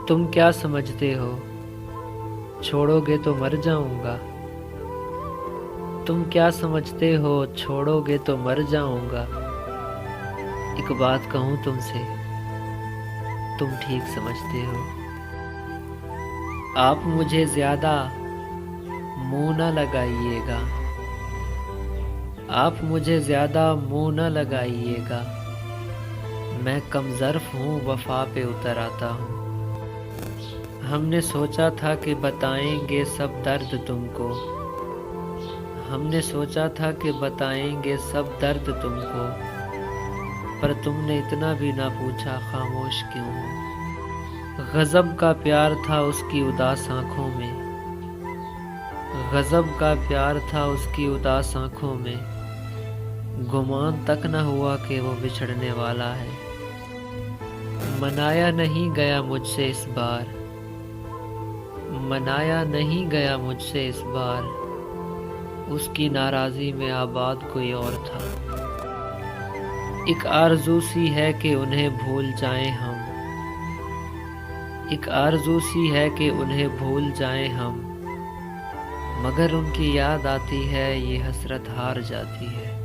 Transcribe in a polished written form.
تم کیا سمجھتے ہو چھوڑو گے تو مر جاؤں گا؟ تم کیا سمجھتے ہو چھوڑو گے تو مر جاؤں گا؟ ایک بات کہوں تم سے، تم ٹھیک سمجھتے ہو۔ آپ مجھے زیادہ منہ نہ لگائیے گا، آپ مجھے زیادہ منہ نہ لگائیے گا، میں کم ظرف ہوں، وفا پہ اتر آتا ہوں۔ ہم نے سوچا تھا کہ بتائیں گے سب درد تم کو، ہم نے سوچا تھا کہ بتائیں گے سب درد تم کو، پر تم نے اتنا بھی نہ پوچھا، خاموش کیوں ہو؟ غضب کا پیار تھا اس کی اداس آنکھوں میں، غضب کا پیار تھا اس کی اداس آنکھوں میں، گمان تک نہ ہوا کہ وہ بچھڑنے والا ہے۔ منایا نہیں گیا مجھ سے اس بار، منایا نہیں گیا مجھ سے اس بار، اس کی ناراضی میں آباد کوئی اور تھا۔ ایک آرزو سی ہے کہ انہیں بھول جائیں ہم، ایک آرزو سی ہے کہ انہیں بھول جائیں ہم، مگر ان کی یاد آتی ہے یہ حسرت ہار جاتی ہے۔